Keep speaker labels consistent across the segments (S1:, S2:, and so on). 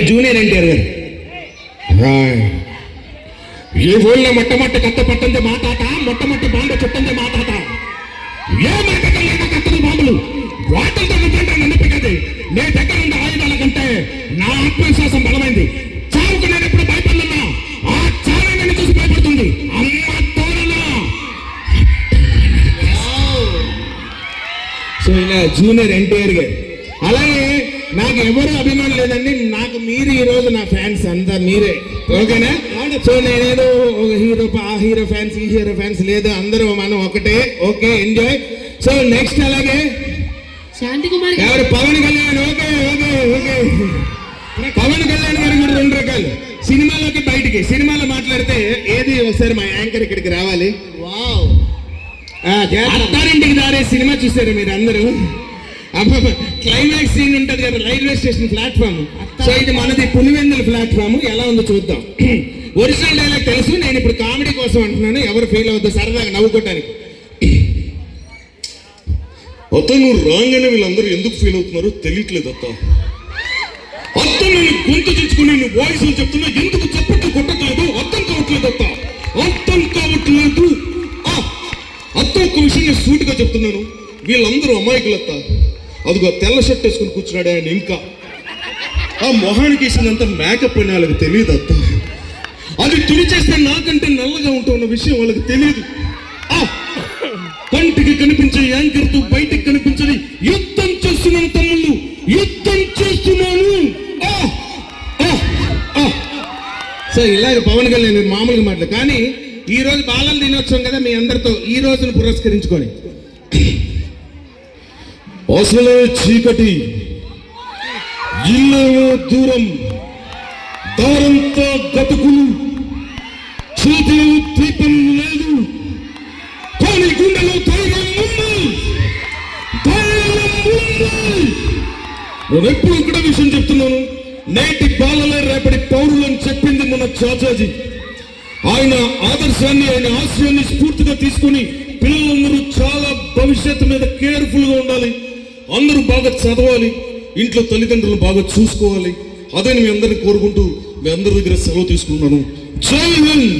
S1: Junior NTR గారు. ఈ ఊళ్ళో మొట్టమొదటి కత్త పట్టంది మా తాత, మొట్టమొదటి బాంబు చుట్టంది మా తాత. ఏ మాటలు కత్తలు బాంబులు వాటితో నన్ను నీ దగ్గర ఉన్న ఆయుధాల కంటే నా ఆత్మవిశ్వాసం బలమైంది. చావుకు నేను ఎప్పుడు భయపడన్నా, ఆ చావే నన్ను చూసి భయపడుతుంది. అమ్మ తోడనా. సో ఇలా జూనియర్ ఎన్టీఆర్ గారు. అలాగే నాకు ఎవరు అభిమానం లేదండి, నాకు మీరు ఈ రోజు నా ఫ్యాన్స్ అంతా మీరే, ఓకేనా? సో నేనేదో హీరో ఫ్యాన్స్ ఈ హీరో ఫ్యాన్స్ లేదు, అందరూ మనం ఒకటే. Okay, enjoy. సో నెక్స్ట్ అలాగే
S2: శాంతి కుమార్
S1: ఎవరు? Pawan Kalyan. Okay okay okay. Pawan Kalyan garu కూడా రెండు రకాలు, సినిమాలోకి బయటికి. సినిమాలో మాట్లాడితే ఏది ఒకసారి మా యాంకర్ ఇక్కడికి రావాలి. అత్తారింటికి దారే సినిమా చూసారు మీరు అందరూ. క్లైమాక్స్ సీన్ ఉంటది కదా, రైల్వే స్టేషన్ ప్లాట్ఫామ్. సో ఇది మనది పులివెందుల ప్లాట్ఫామ్. ఎలా ఉందో చూద్దాం. ఒరిజినల్ డైలాగ్ తెలుసు, నేను ఇప్పుడు కామెడీ కోసం అంటున్నాను, ఎవరు ఫీల్ అవుద్దు, సరదాగా నవ్వుకోవటానికి.
S3: అతను రాగానే వీళ్ళందరూ ఎందుకు ఫీల్ అవుతున్నారో తెలియట్లేదు అత్త. అత్త నేను గొంతు చించుకుని నేను వాయిస్ చెప్తున్నా, ఎందుకు చప్పట్లు కొట్టట్లేదు అర్థం కావట్లేదు అత్త, అర్థం కావట్లేదు. అత్త ఒక్క విషయం నేను సూటిగా చెప్తున్నాను, వీళ్ళందరూ అమాయకులు అత్త. అదిగో తెల్ల షర్ట్ వేసుకుని కూర్చున్నాడు ఆయన, ఇంకా ఆ మొహానికి వేసినంత మేకప్ అని వాళ్ళకి తెలియదు అత్త. అది తుడిచేస్తే నాకంటే నల్లగా ఉంటున్న విషయం వాళ్ళకి తెలియదు. కంటికి కనిపించే యాంకర్తో బయటికి కనిపించని యుద్ధం చేస్తున్నాను తమ్ముళ్ళు, యుద్ధం చేస్తున్నాను.
S1: సో ఇలాగ పవన్ కళ్యాణ్ మామూలుగా మాటలు. కానీ ఈ రోజు బాలల దినోత్సవం కదా, మీ అందరితో ఈ రోజును పురస్కరించుకొని
S3: అసలే చీకటి, ఇల్లేమో దూరం, దారంతో గతుకులు, చేతిలో దీపం లేదు, కానీ గుండెలో ధైర్యం ఉంది, ధైర్యం ఉంది. నేను ఎప్పుడు ఒకటే విషయం చెప్తున్నాను, నేటి బాలలే రేపటి పౌరులని చెప్పింది మన చాచాజీ. ఆయన ఆదర్శాన్ని, ఆయన ఆశయాన్ని స్ఫూర్తిగా తీసుకుని పిల్లలందరూ చాలా భవిష్యత్తు మీద కేర్ఫుల్ గా ఉండాలి, అందరూ బాగా చదవాలి, ఇంట్లో తల్లిదండ్రులు బాగా చూసుకోవాలి. అదే మీ అందరిని కోరుకుంటూ మీ అందరి దగ్గర సెలవు తీసుకున్నాను. జై హింద్.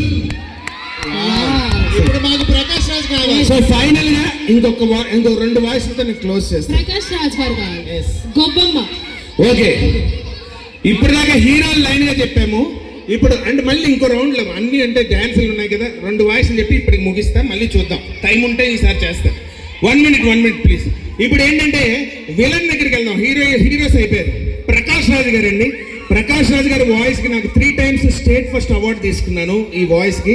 S1: ఇప్పుడు మాకు ప్రకాష్ రాజ్ కావాలి. సో ఫైనల్ గా ఇంకో రెండు వాయిస్లతో నేను క్లోజ్ చేస్తాను.
S2: ప్రకాష్ రాజ్ గారు కావాలి. గొబ్బమ్మ.
S1: ఓకే, ఇప్పుడు దాకా హీరోలు లైన్ గా చెప్పాము. ఇప్పుడు అంటే మళ్ళీ ఇంకో రౌండ్ లో అన్ని అంటే డాన్సులు ఉన్నాయి కదా, రెండు వాయిస్లు చెప్పి ఇప్పటికి ముగిస్తా, మళ్ళీ చూద్దాం. టైం ఉంటే ఈసారి చేస్తా. 1 minute ప్లీజ్. ఇప్పుడు ఏంటంటే విలన్ దగ్గరికి వెళ్దాం. హీరోస్ అయిపోయారు. ప్రకాష్ రాజ్ గారు అండి. ప్రకాష్ రాజ్ గారి వాయిస్ కి నాకు 3 times స్టేట్ ఫస్ట్ అవార్డు తీసుకున్నాను ఈ వాయిస్ కి.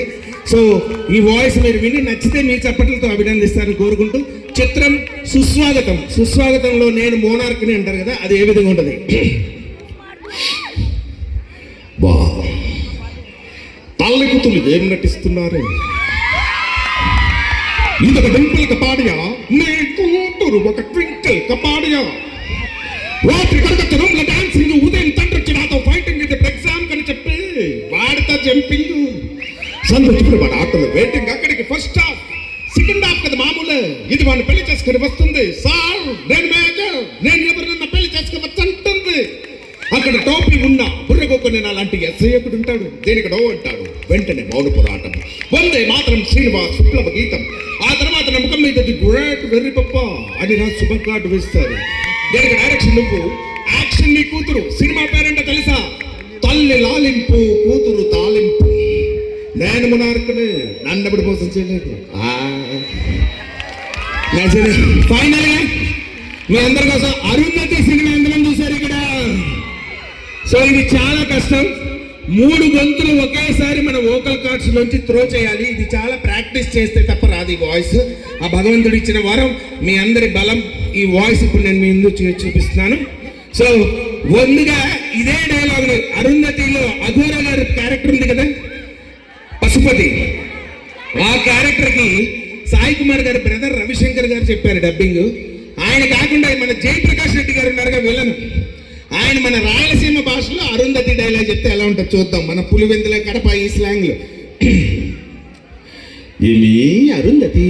S1: సో ఈ వాయిస్ మీరు విని నచ్చితే మీ చప్పట్లతో అభినందిస్తారని కోరుకుంటూ, చిత్రం సుస్వాగతం. సుస్వాగతంలో నేను మోనార్క్ని అంటారు కదా, అది ఏ విధంగా ఉంటుంది?
S3: తల్లికుతులు ఏం నటిస్తున్నారు? ఇంకొక డింపుల్ కపాడియా, నే కూతురు ఒక ట్వింకిల్ కపాడియా. రాత్రి కడగచ్చ రూమ్లో డాన్సింగ్, ఉదయం తండ్రి నాతో ఫైటింగ్, ఇది ఎగ్జామ్ కని చెప్పి వాడితో జంపింగ్. సంతోషపడి వాడు ఆటలు వెయిటింగ్, అక్కడికి ఫస్ట్ హాఫ్ సెకండ్ హాఫ్ కదా మామూలే. ఇది వాడిని పెళ్లి చేసుకుని వస్తుంది. సార్ నేను మేజర్, నేను ఎవరినన్నా పెళ్లి చేసుకోవచ్చు అంటుంది. అక్కడ టోపీ ఉన్నా బుర్రగొక్కుని అలాంటి ఎస్ఐకుడు ఉంటాడు. దేనికి డో అంటాడు, వెంటనే మౌన పోరాటం. వందే మాత్రం శ్రీనివాస్ విప్లవ గీతం. ఆ తర్వాత నమ్మకం మీద గ్రేట్ వెర్రి పప్ప అని నా శుభం కార్డు వేస్తారు. దీనికి డైరెక్షన్ నువ్వు, యాక్షన్ నీ కూతురు. సినిమా పేరేంటో తెలుసా? తల్లి లాలింపు, కూతురు తాలింపు. నేను మునార్కుని, నన్ను ఎప్పుడు మోసం చేయలేదు.
S1: ఫైనల్ గా మీ అందరి కోసం అరుంధతి సినిమా ఎంతమంది చూశారు ఇక్కడ? సో ఇది చాలా కష్టం. 3 గొంతులు ఒకేసారి మన వోకల్ కార్డ్స్ నుంచి త్రో చేయాలి. ఇది చాలా ప్రాక్టీస్ చేస్తే తప్ప రాదు ఈ వాయిస్. ఆ భగవంతుడు ఇచ్చిన వరం, మీ అందరి బలం. ఈ వాయిస్ ఇప్పుడు నేను మీ ముందు చూపిస్తున్నాను. సో ముందుగా ఇదే డైలాగ్ అరుంధతిలో అఘోర గారి క్యారెక్టర్ ఉంది కదా, పశుపతి. ఆ క్యారెక్టర్ కి సాయి కుమార్ గారి బ్రదర్ రవిశంకర్ గారు చెప్పారు డబ్బింగ్. ఆయన కాకుండా మన జయప్రకాష్ రెడ్డి గారు ఉన్నారుగా విలన్, ఆయన మన రాయలసీమ భాషలో అరుంధతి డైలాగ్ చెప్తే ఎలా ఉంటుందో చూద్దాం. మన పులివెందుల కడప ఈ స్లాంగ్ లో.
S3: ఏమి అరుంధతి,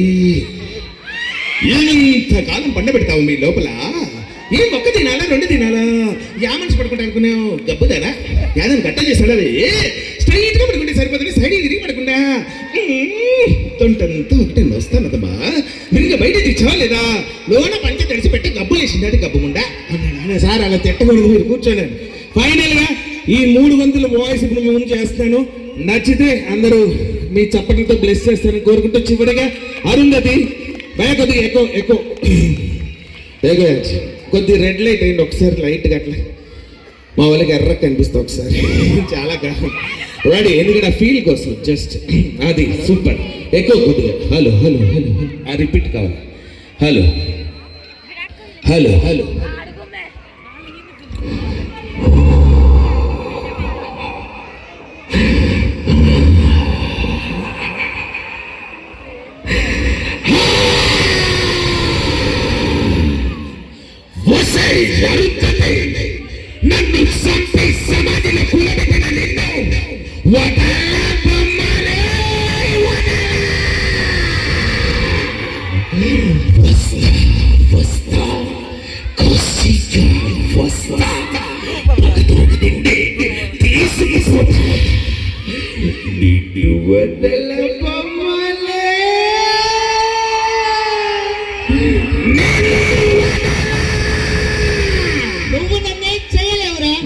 S3: ఏమింతకాలం పండబెడతావు మీ లోపల?
S1: ఏం ఒక్క తినాలా 2 తినాలా యామన్స్ పడుకుంటా అనుకున్నావు గబ్బుదానా యాదని గట్ట చేస్తాడు అది స్ట్రైట్ గా పడుకుంటే సరిపోతుంది సైడ్ తిరిగి పడకుండా తొంటంతా ఒకటే వస్తానదమ్మా మీరు ఇంకా బయట తెచ్చావా లేదా లోన పంచ తడిసి పెట్టి గబ్బులు వేసింది అది గబ్బుముండా అన్నాడు సార్ అలా తిట్టకూడదు మీరు కూర్చోండి ఫైనల్ గా ఈ 3 గంటల వాయిస్ ఇప్పుడు మేము చేస్తాను నచ్చితే అందరూ మీ చప్పట్లతో బ్లెస్ చేస్తారని కోరుకుంటూ చివరిగా అరుంధతి భయ కొద్దిగా ఎక్కువ కొద్ది రెడ్ లైట్ అయింది ఒకసారి లైట్గా అట్లా మా వాళ్ళకి ఎర్ర కనిపిస్తుంది ఒకసారి చాలా కాదు రెడీ ఎందుకంటే ఆ ఫీల్ కోసం జస్ట్ అది సూపర్ ఎక్కువ కొద్దిగా హలో హలో హలో ఆ రిపీట్ కావాలి హలో హలో హలో నన్ను చంపి సమాధిలో కూలబెట్టిన నిన్ను వస్తా కొసిగా వస్తా తీసుకుపోతా నిన్ను వదల బొమ్మలే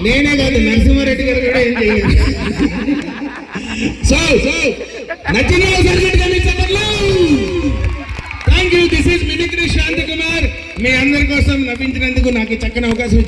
S1: నేనే కాదు నరసింహారెడ్డి గారు కూడా ఏం చేయలేదు సో నచ్చిన thank you this is mimicry Shanti Kumar మీ అందరి కోసం నవ్వించినందుకు నాకు చక్కని అవకాశం